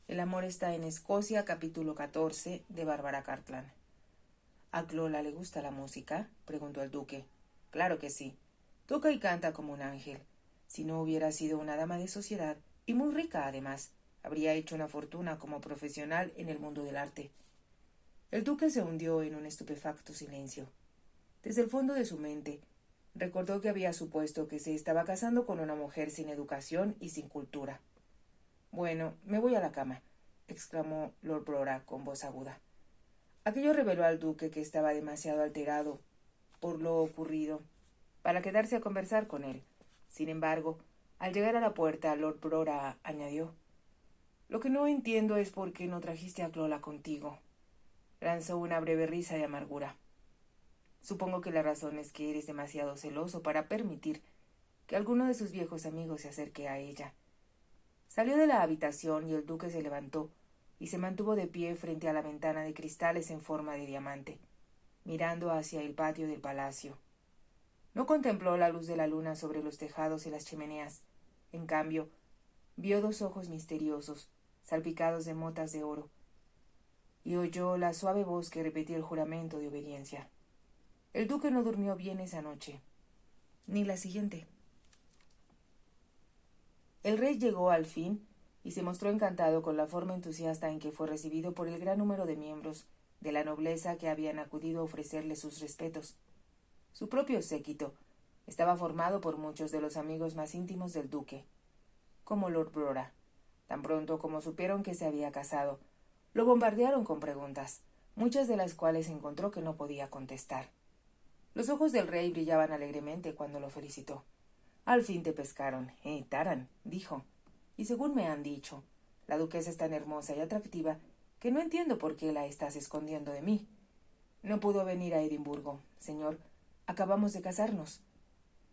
El amor está en Escocia, capítulo 14, de Bárbara Cartland. ¿A Clola le gusta la música?, preguntó el duque. Claro que sí. Toca y canta como un ángel. Si no hubiera sido una dama de sociedad, y muy rica además, habría hecho una fortuna como profesional en el mundo del arte. El duque se hundió en un estupefacto silencio. Desde el fondo de su mente, recordó que había supuesto que se estaba casando con una mujer sin educación y sin cultura. Bueno, me voy a la cama, exclamó Lord Brora con voz aguda. Aquello reveló al duque que estaba demasiado alterado por lo ocurrido para quedarse a conversar con él. Sin embargo, al llegar a la puerta, Lord Brora añadió: «Lo que no entiendo es por qué no trajiste a Clola contigo». Lanzó una breve risa de amargura. «Supongo que la razón es que eres demasiado celoso para permitir que alguno de sus viejos amigos se acerque a ella». Salió de la habitación y el duque se levantó y se mantuvo de pie frente a la ventana de cristales en forma de diamante, mirando hacia el patio del palacio. No contempló la luz de la luna sobre los tejados y las chimeneas. En cambio, vio dos ojos misteriosos, salpicados de motas de oro, y oyó la suave voz que repetía el juramento de obediencia. El duque no durmió bien esa noche, ni la siguiente. El rey llegó al fin y se mostró encantado con la forma entusiasta en que fue recibido por el gran número de miembros de la nobleza que habían acudido a ofrecerle sus respetos. Su propio séquito estaba formado por muchos de los amigos más íntimos del duque, como Lord Brora. Tan pronto como supieron que se había casado, lo bombardearon con preguntas, muchas de las cuales encontró que no podía contestar. Los ojos del rey brillaban alegremente cuando lo felicitó. «Al fin te pescaron, Taran», dijo. «Y según me han dicho, la duquesa es tan hermosa y atractiva que no entiendo por qué la estás escondiendo de mí. No pudo venir a Edimburgo, señor. Acabamos de casarnos».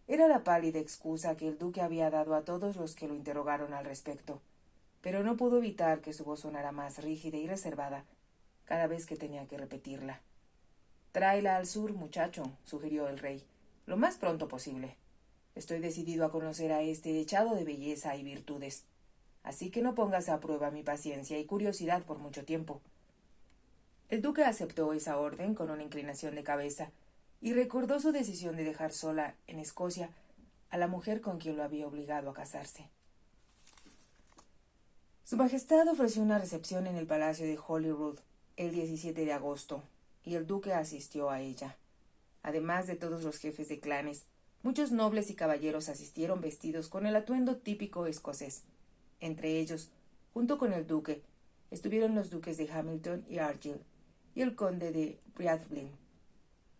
Era la pálida excusa que el duque había dado a todos los que lo interrogaron al respecto, pero no pudo evitar que su voz sonara más rígida y reservada cada vez que tenía que repetirla. «Tráela al sur, muchacho», sugirió el rey, «lo más pronto posible. Estoy decidido a conocer a este dechado de belleza y virtudes, así que no pongas a prueba mi paciencia y curiosidad por mucho tiempo». El duque aceptó esa orden con una inclinación de cabeza y recordó su decisión de dejar sola en Escocia a la mujer con quien lo había obligado a casarse. Su Majestad ofreció una recepción en el Palacio de Holyrood el 17 de agosto, y el duque asistió a ella. Además de todos los jefes de clanes, muchos nobles y caballeros asistieron vestidos con el atuendo típico escocés. Entre ellos, junto con el duque, estuvieron los duques de Hamilton y Argyll y el conde de Breadalbane.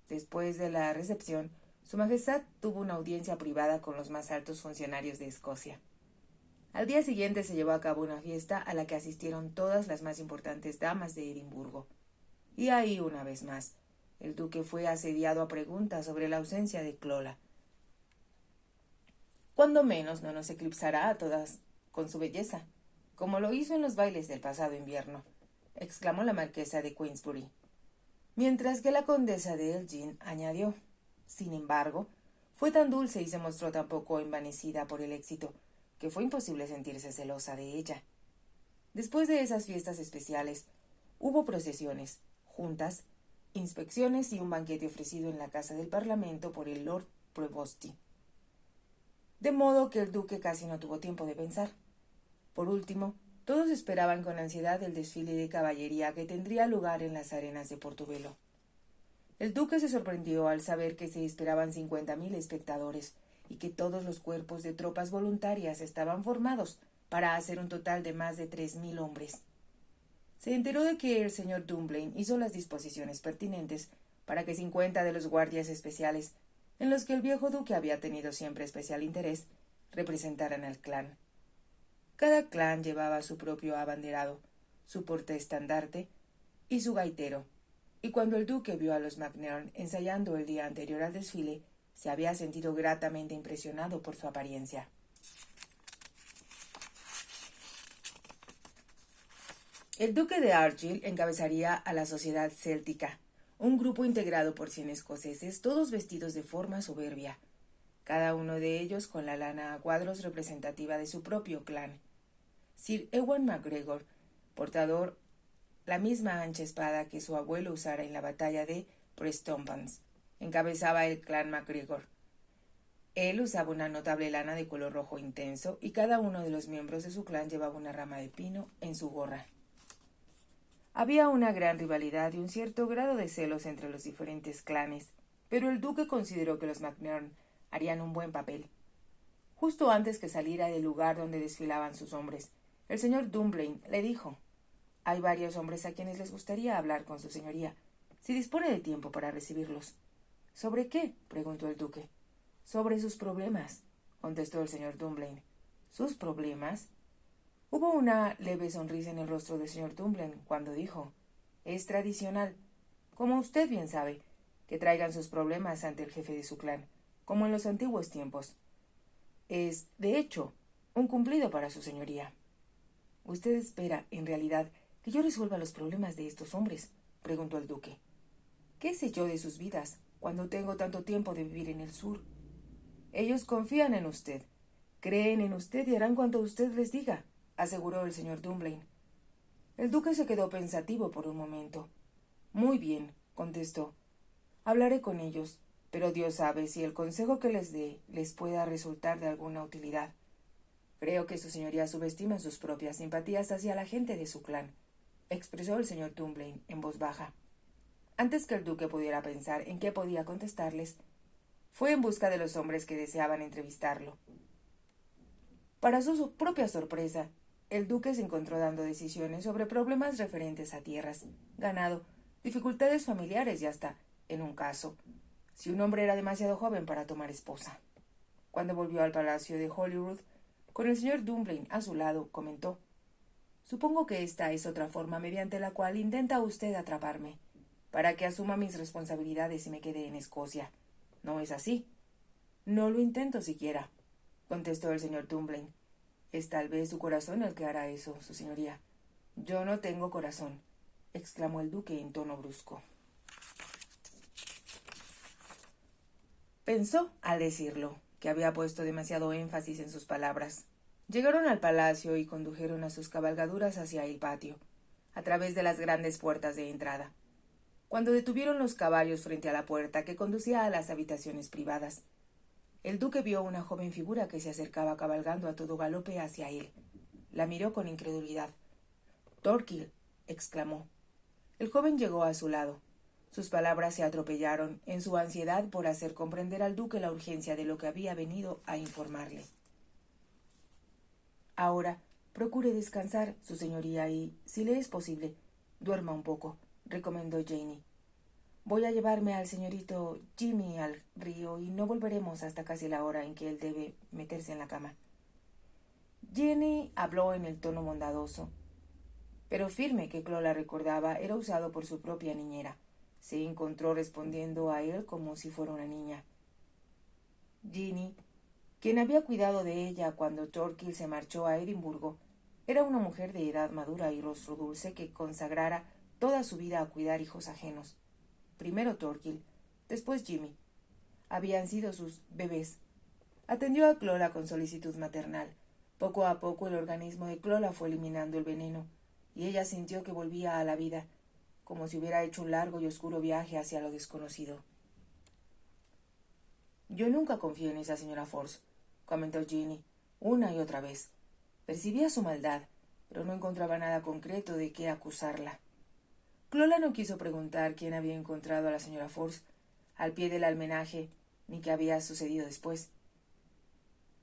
Después de la recepción, Su Majestad tuvo una audiencia privada con los más altos funcionarios de Escocia. Al día siguiente se llevó a cabo una fiesta a la que asistieron todas las más importantes damas de Edimburgo. Y ahí, una vez más, el duque fue asediado a preguntas sobre la ausencia de Clola. «Cuando menos no nos eclipsará a todas con su belleza, como lo hizo en los bailes del pasado invierno», exclamó la marquesa de Queensbury. Mientras que la condesa de Elgin añadió: «Sin embargo, fue tan dulce y se mostró tan poco envanecida por el éxito que fue imposible sentirse celosa de ella». Después de esas fiestas especiales, hubo procesiones, juntas, inspecciones y un banquete ofrecido en la casa del Parlamento por el Lord Prevostí. De modo que el duque casi no tuvo tiempo de pensar. Por último, todos esperaban con ansiedad el desfile de caballería que tendría lugar en las arenas de Portobelo. El duque se sorprendió al saber que se esperaban 50.000 espectadores y que todos los cuerpos de tropas voluntarias estaban formados para hacer un total de más de 3.000 hombres. Se enteró de que el señor Dunblane hizo las disposiciones pertinentes para que 50 de los guardias especiales, en los que el viejo duque había tenido siempre especial interés, representaran al clan. Cada clan llevaba su propio abanderado, su portaestandarte y su gaitero, y cuando el duque vio a los MacNairn ensayando el día anterior al desfile, se había sentido gratamente impresionado por su apariencia. El duque de Argyll encabezaría a la Sociedad Céltica, un grupo integrado por 100 escoceses, todos vestidos de forma soberbia, cada uno de ellos con la lana a cuadros representativa de su propio clan. Sir Ewan MacGregor portador la misma ancha espada que su abuelo usara en la batalla de Prestonpans. Encabezaba el clan MacGregor. Él usaba una notable lana de color rojo intenso y cada uno de los miembros de su clan llevaba una rama de pino en su gorra. Había una gran rivalidad y un cierto grado de celos entre los diferentes clanes, pero el duque consideró que los MacNairn harían un buen papel. Justo antes que saliera del lugar donde desfilaban sus hombres, el señor Dunblane le dijo: «Hay varios hombres a quienes les gustaría hablar con su señoría, si dispone de tiempo para recibirlos». «¿Sobre qué?», preguntó el duque. «Sobre sus problemas», contestó el señor Dunblane. «¿Sus problemas?». Hubo una leve sonrisa en el rostro del señor Dunblane cuando dijo: «Es tradicional, como usted bien sabe, que traigan sus problemas ante el jefe de su clan, como en los antiguos tiempos. Es, de hecho, un cumplido para su señoría». «¿Usted espera, en realidad, que yo resuelva los problemas de estos hombres?», preguntó el duque. «¿Qué sé yo de sus vidas, cuando tengo tanto tiempo de vivir en el sur?». «Ellos confían en usted, creen en usted y harán cuanto usted les diga», aseguró el señor Dunblane. El duque se quedó pensativo por un momento. «Muy bien», contestó. «Hablaré con ellos, pero Dios sabe si el consejo que les dé les pueda resultar de alguna utilidad. Creo que su señoría subestima sus propias simpatías hacia la gente de su clan», expresó el señor Dunblane en voz baja. Antes que el duque pudiera pensar en qué podía contestarles, fue en busca de los hombres que deseaban entrevistarlo. Para su propia sorpresa, el duque se encontró dando decisiones sobre problemas referentes a tierras, ganado, dificultades familiares y hasta, en un caso, si un hombre era demasiado joven para tomar esposa. Cuando volvió al palacio de Holyrood, con el señor Dunblane a su lado, comentó: «Supongo que esta es otra forma mediante la cual intenta usted atraparme, para que asuma mis responsabilidades y me quede en Escocia. ¿No es así?». «No lo intento siquiera», contestó el señor Dunblane. «Es tal vez su corazón el que hará eso, su señoría». «Yo no tengo corazón», exclamó el duque en tono brusco. Pensó, al decirlo, que había puesto demasiado énfasis en sus palabras. Llegaron al palacio y condujeron a sus cabalgaduras hacia el patio, a través de las grandes puertas de entrada. Cuando detuvieron los caballos frente a la puerta que conducía a las habitaciones privadas, el duque vio una joven figura que se acercaba cabalgando a todo galope hacia él. La miró con incredulidad. «Thorkill», exclamó. El joven llegó a su lado. Sus palabras se atropellaron en su ansiedad por hacer comprender al duque la urgencia de lo que había venido a informarle. «Ahora, procure descansar, su señoría, y, si le es posible, duerma un poco», recomendó Janey. «Voy a llevarme al señorito Jimmy al río y no volveremos hasta casi la hora en que él debe meterse en la cama». Jenny habló en el tono bondadoso, pero firme que Clola recordaba era usado por su propia niñera. Se encontró respondiendo a él como si fuera una niña. Ginny, quien había cuidado de ella cuando Thorkill se marchó a Edimburgo, era una mujer de edad madura y rostro dulce que consagrara toda su vida a cuidar hijos ajenos. Primero Thorkill, después Jimmy. Habían sido sus bebés. Atendió a Clola con solicitud maternal. Poco a poco el organismo de Clola fue eliminando el veneno, y ella sintió que volvía a la vida, como si hubiera hecho un largo y oscuro viaje hacia lo desconocido. «Yo nunca confié en esa señora Force», comentó Ginny, una y otra vez. Percibía su maldad, pero no encontraba nada concreto de qué acusarla. Clola no quiso preguntar quién había encontrado a la señora Force al pie del almenaje, ni qué había sucedido después.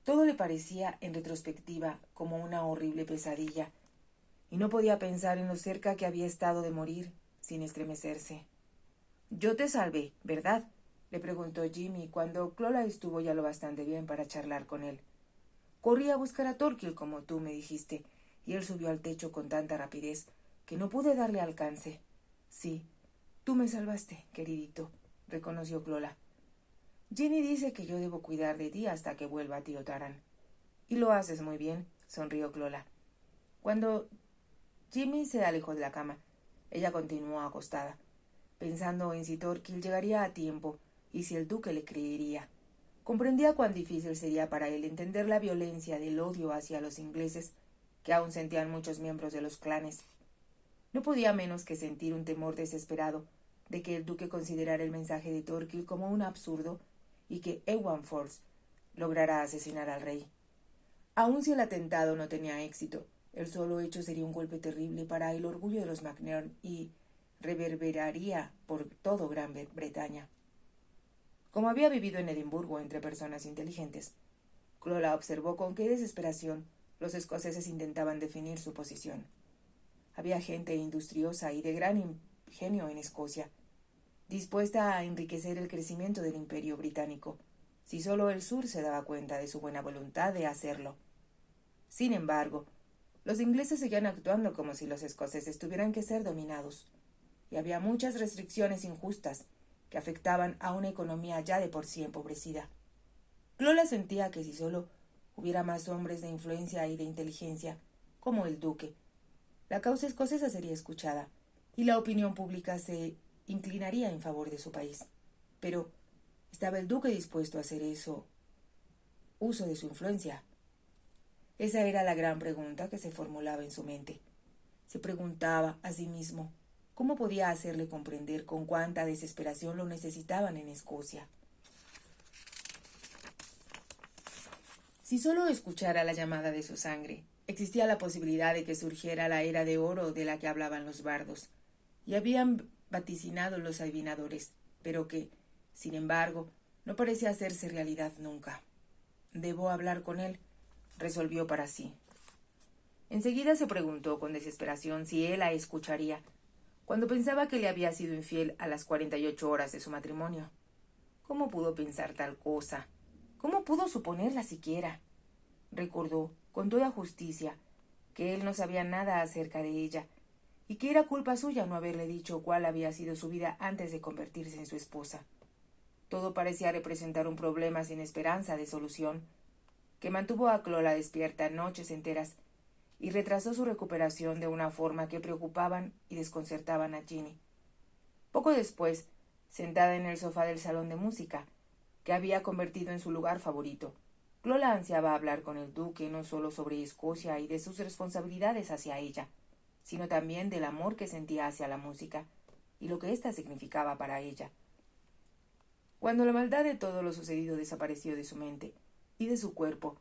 Todo le parecía, en retrospectiva, como una horrible pesadilla, y no podía pensar en lo cerca que había estado de morir, sin estremecerse. «Yo te salvé, ¿verdad?», le preguntó Jimmy cuando Clola estuvo ya lo bastante bien para charlar con él. «Corrí a buscar a Thorkill, como tú me dijiste, y él subió al techo con tanta rapidez que no pude darle alcance». «Sí, tú me salvaste, queridito», reconoció Clola. «Ginny dice que yo debo cuidar de ti hasta que vuelva tío Taran». «Y lo haces muy bien», sonrió Clola. Cuando Jimmy se alejó de la cama, ella continuó acostada, pensando en si Thorkill llegaría a tiempo y si el duque le creería. Comprendía cuán difícil sería para él entender la violencia del odio hacia los ingleses que aún sentían muchos miembros de los clanes. No podía menos que sentir un temor desesperado de que el duque considerara el mensaje de Thorkill como un absurdo y que Ewan Force lograra asesinar al rey. Aun si el atentado no tenía éxito, el solo hecho sería un golpe terrible para el orgullo de los MacNairn y reverberaría por todo Gran Bretaña. Como había vivido en Edimburgo entre personas inteligentes, Clola observó con qué desesperación los escoceses intentaban definir su posición. Había gente industriosa y de gran ingenio en Escocia, dispuesta a enriquecer el crecimiento del imperio británico, si solo el sur se daba cuenta de su buena voluntad de hacerlo. Sin embargo, los ingleses seguían actuando como si los escoceses tuvieran que ser dominados, y había muchas restricciones injustas que afectaban a una economía ya de por sí empobrecida. Clola sentía que si solo hubiera más hombres de influencia y de inteligencia, como el duque, la causa escocesa sería escuchada y la opinión pública se inclinaría en favor de su país. Pero, ¿estaba el duque dispuesto a hacer uso de su influencia? Esa era la gran pregunta que se formulaba en su mente. Se preguntaba a sí mismo cómo podía hacerle comprender con cuánta desesperación lo necesitaban en Escocia. Si solo escuchara la llamada de su sangre, existía la posibilidad de que surgiera la era de oro de la que hablaban los bardos, y habían vaticinado los adivinadores, pero que, sin embargo, no parecía hacerse realidad nunca. Debo hablar con él, resolvió para sí. Enseguida se preguntó con desesperación si él la escucharía, cuando pensaba que le había sido infiel a las 48 horas de su matrimonio. ¿Cómo pudo pensar tal cosa? ¿Cómo pudo suponerla siquiera? Recordó, con toda justicia, que él no sabía nada acerca de ella, y que era culpa suya no haberle dicho cuál había sido su vida antes de convertirse en su esposa. Todo parecía representar un problema sin esperanza de solución, que mantuvo a Clola despierta noches enteras y retrasó su recuperación de una forma que preocupaban y desconcertaban a Ginny. Poco después, sentada en el sofá del salón de música, que había convertido en su lugar favorito, Clola ansiaba hablar con el duque no solo sobre Escocia y de sus responsabilidades hacia ella, sino también del amor que sentía hacia la música y lo que ésta significaba para ella. Cuando la maldad de todo lo sucedido desapareció de su mente y de su cuerpo,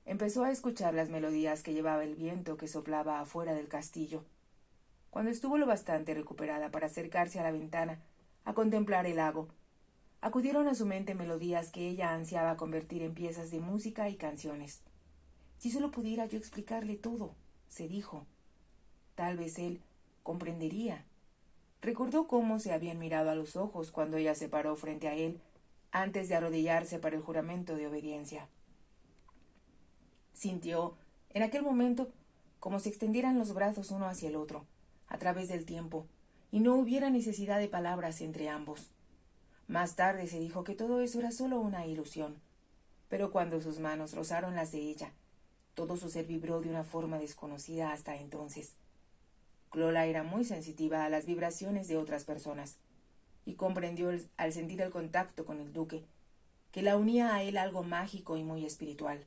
empezó a escuchar las melodías que llevaba el viento que soplaba afuera del castillo. Cuando estuvo lo bastante recuperada para acercarse a la ventana a contemplar el lago, acudieron a su mente melodías que ella ansiaba convertir en piezas de música y canciones. Si solo pudiera yo explicarle todo, se dijo. Tal vez él comprendería. Recordó cómo se habían mirado a los ojos cuando ella se paró frente a él antes de arrodillarse para el juramento de obediencia. Sintió, en aquel momento, como si extendieran los brazos uno hacia el otro, a través del tiempo, y no hubiera necesidad de palabras entre ambos. Más tarde se dijo que todo eso era solo una ilusión, pero cuando sus manos rozaron las de ella, todo su ser vibró de una forma desconocida hasta entonces. Clola era muy sensitiva a las vibraciones de otras personas, y comprendió al sentir el contacto con el duque, que la unía a él algo mágico y muy espiritual.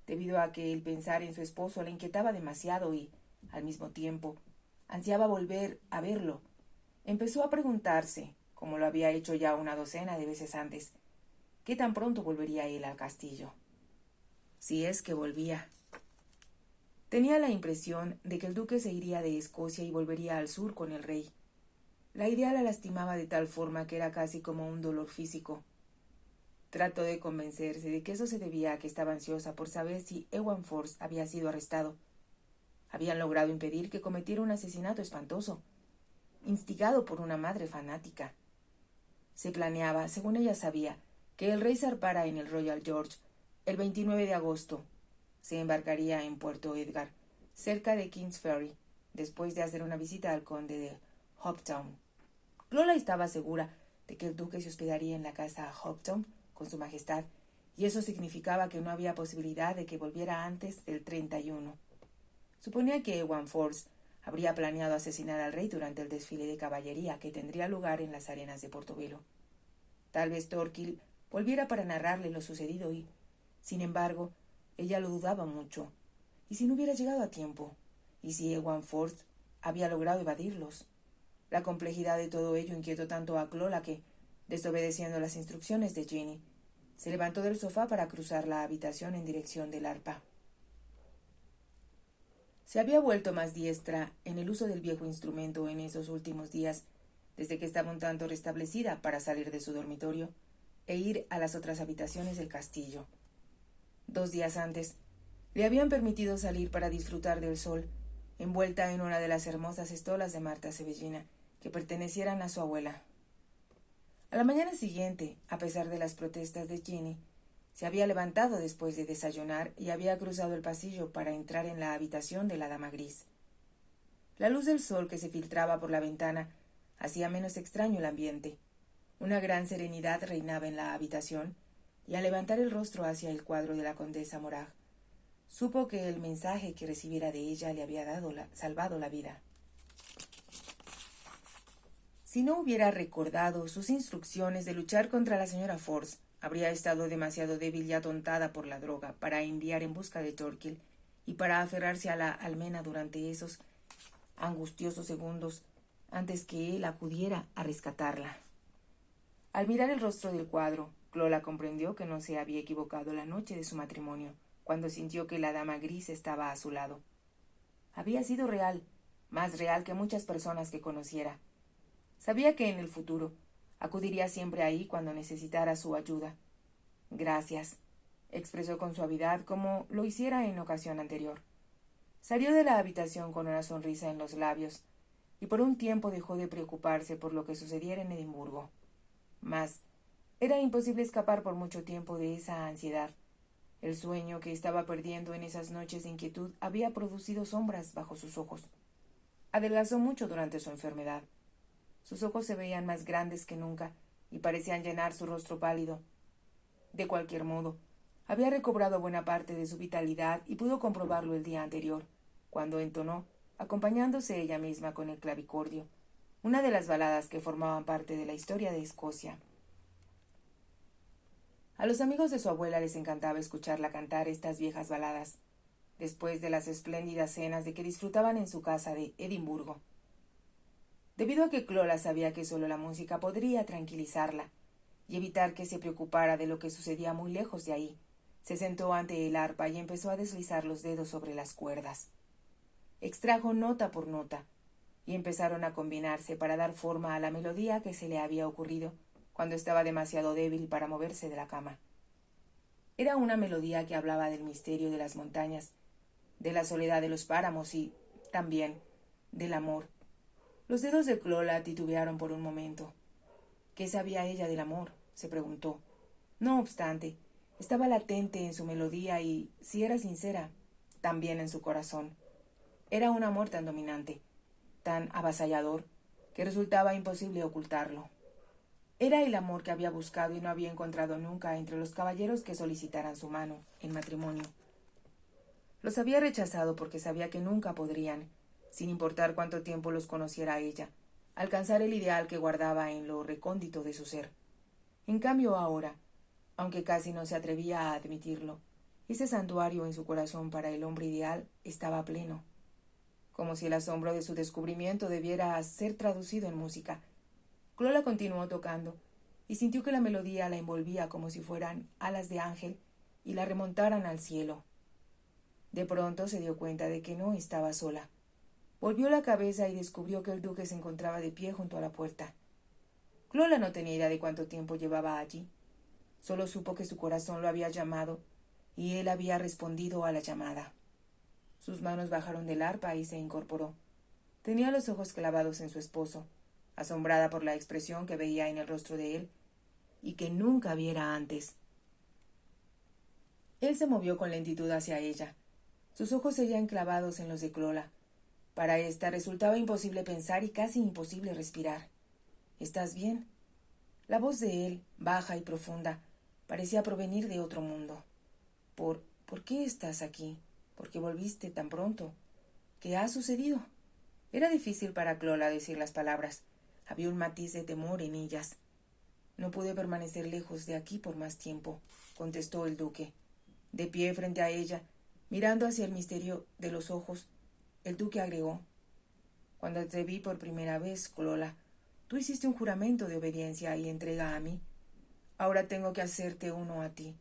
Debido a que el pensar en su esposo la inquietaba demasiado y, al mismo tiempo, ansiaba volver a verlo, empezó a preguntarse, como lo había hecho ya una docena de veces antes, qué tan pronto volvería él al castillo. Si es que volvía. Tenía la impresión de que el duque se iría de Escocia y volvería al sur con el rey. La idea la lastimaba de tal forma que era casi como un dolor físico. Trató de convencerse de que eso se debía a que estaba ansiosa por saber si Ewan Force había sido arrestado. Habían logrado impedir que cometiera un asesinato espantoso, instigado por una madre fanática. Se planeaba, según ella sabía, que el rey zarpara en el Royal George el 29 de agosto. Se embarcaría en Puerto Edgar, cerca de King's Ferry, después de hacer una visita al conde de Hopetoun. Clola estaba segura de que el duque se hospedaría en la casa Hopetoun con su majestad, y eso significaba que no había posibilidad de que volviera antes del 31. Suponía que Ewan Force habría planeado asesinar al rey durante el desfile de caballería que tendría lugar en las arenas de Portobelo. Tal vez Thorkill volviera para narrarle lo sucedido y, sin embargo, ella lo dudaba mucho. ¿Y si no hubiera llegado a tiempo? ¿Y si Ewan Force había logrado evadirlos. La complejidad de todo ello inquietó tanto a Clola que, desobedeciendo las instrucciones de Ginny, se levantó del sofá para cruzar la habitación en dirección del arpa. Se había vuelto más diestra en el uso del viejo instrumento en esos últimos días, desde que estaba un tanto restablecida para salir de su dormitorio e ir a las otras habitaciones del castillo. 2 días antes, le habían permitido salir para disfrutar del sol, envuelta en una de las hermosas estolas de Marta Sebellina, que pertenecieran a su abuela. A la mañana siguiente, a pesar de las protestas de Ginny, se había levantado después de desayunar y había cruzado el pasillo para entrar en la habitación de la dama gris. La luz del sol que se filtraba por la ventana hacía menos extraño el ambiente. Una gran serenidad reinaba en la habitación, y al levantar el rostro hacia el cuadro de la condesa Morag, supo que el mensaje que recibiera de ella le había salvado la vida. Si no hubiera recordado sus instrucciones de luchar contra la señora Force, habría estado demasiado débil y atontada por la droga para enviar en busca de Thorkill y para aferrarse a la almena durante esos angustiosos segundos antes que él acudiera a rescatarla. Al mirar el rostro del cuadro, Clola comprendió que no se había equivocado la noche de su matrimonio, cuando sintió que la dama gris estaba a su lado. Había sido real, más real que muchas personas que conociera. Sabía que en el futuro acudiría siempre ahí cuando necesitara su ayuda. Gracias, expresó con suavidad como lo hiciera en ocasión anterior. Salió de la habitación con una sonrisa en los labios, y por un tiempo dejó de preocuparse por lo que sucediera en Edimburgo. Mas era imposible escapar por mucho tiempo de esa ansiedad. El sueño que estaba perdiendo en esas noches de inquietud había producido sombras bajo sus ojos. Adelgazó mucho durante su enfermedad. Sus ojos se veían más grandes que nunca y parecían llenar su rostro pálido. De cualquier modo, había recobrado buena parte de su vitalidad y pudo comprobarlo el día anterior, cuando entonó, acompañándose ella misma con el clavicordio, una de las baladas que formaban parte de la historia de Escocia. A los amigos de su abuela les encantaba escucharla cantar estas viejas baladas, después de las espléndidas cenas de que disfrutaban en su casa de Edimburgo. Debido a que Clola sabía que solo la música podría tranquilizarla y evitar que se preocupara de lo que sucedía muy lejos de ahí, se sentó ante el arpa y empezó a deslizar los dedos sobre las cuerdas. Extrajo nota por nota, y empezaron a combinarse para dar forma a la melodía que se le había ocurrido cuando estaba demasiado débil para moverse de la cama. Era una melodía que hablaba del misterio de las montañas, de la soledad de los páramos y, también, del amor. Los dedos de Clola titubearon por un momento. ¿Qué sabía ella del amor?, se preguntó. No obstante, estaba latente en su melodía y, si era sincera, también en su corazón. Era un amor tan dominante, tan avasallador, que resultaba imposible ocultarlo. Era el amor que había buscado y no había encontrado nunca entre los caballeros que solicitaran su mano en matrimonio. Los había rechazado porque sabía que nunca podrían, sin importar cuánto tiempo los conociera ella, alcanzar el ideal que guardaba en lo recóndito de su ser. En cambio ahora, aunque casi no se atrevía a admitirlo, ese santuario en su corazón para el hombre ideal estaba pleno. Como si el asombro de su descubrimiento debiera ser traducido en música. Clola continuó tocando, y sintió que la melodía la envolvía como si fueran alas de ángel y la remontaran al cielo. De pronto se dio cuenta de que no estaba sola. Volvió la cabeza y descubrió que el duque se encontraba de pie junto a la puerta. Clola no tenía idea de cuánto tiempo llevaba allí. Solo supo que su corazón lo había llamado, y él había respondido a la llamada. Sus manos bajaron del arpa y se incorporó. Tenía los ojos clavados en su esposo, asombrada por la expresión que veía en el rostro de él y que nunca viera antes. Él se movió con lentitud hacia ella. Sus ojos seguían clavados en los de Clola. Para ésta resultaba imposible pensar y casi imposible respirar. ¿Estás bien? La voz de él, baja y profunda, parecía provenir de otro mundo. ¿Por qué estás aquí? ¿Por qué volviste tan pronto? ¿Qué ha sucedido? Era difícil para Clola decir las palabras. Había un matiz de temor en ellas. No pude permanecer lejos de aquí por más tiempo, contestó el duque. De pie frente a ella, mirando hacia el misterio de los ojos, el duque agregó: Cuando te vi por primera vez, Clola, tú hiciste un juramento de obediencia y entrega a mí. Ahora tengo que hacerte uno a ti.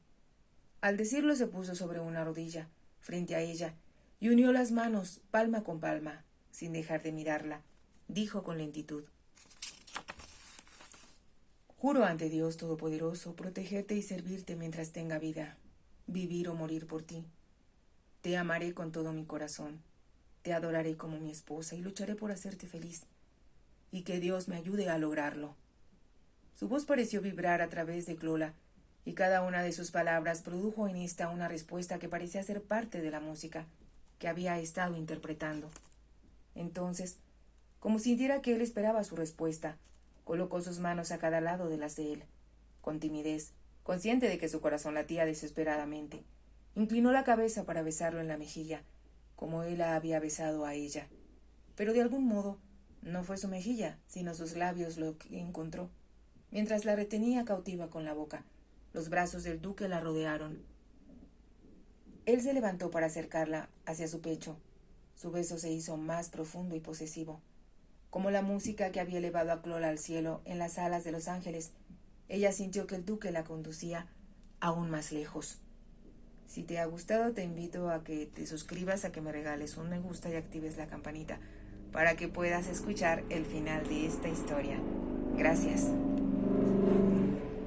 Al decirlo se puso sobre una rodilla, frente a ella, y unió las manos, palma con palma, sin dejar de mirarla. Dijo con lentitud: Juro ante Dios Todopoderoso protegerte y servirte mientras tenga vida, vivir o morir por ti. Te amaré con todo mi corazón, te adoraré como mi esposa y lucharé por hacerte feliz, y que Dios me ayude a lograrlo. Su voz pareció vibrar a través de Clola, y cada una de sus palabras produjo en esta una respuesta que parecía ser parte de la música que había estado interpretando. Entonces, como sintiera que él esperaba su respuesta, colocó sus manos a cada lado de las de él. Con timidez, consciente de que su corazón latía desesperadamente, inclinó la cabeza para besarlo en la mejilla, como él la había besado a ella. Pero de algún modo, no fue su mejilla, sino sus labios lo que encontró. Mientras la retenía cautiva con la boca, los brazos del duque la rodearon. Él se levantó para acercarla hacia su pecho. Su beso se hizo más profundo y posesivo. Como la música que había elevado a Clola al cielo en las alas de los ángeles, ella sintió que el duque la conducía aún más lejos. Si te ha gustado, te invito a que te suscribas, a que me regales un me gusta y actives la campanita para que puedas escuchar el final de esta historia. Gracias.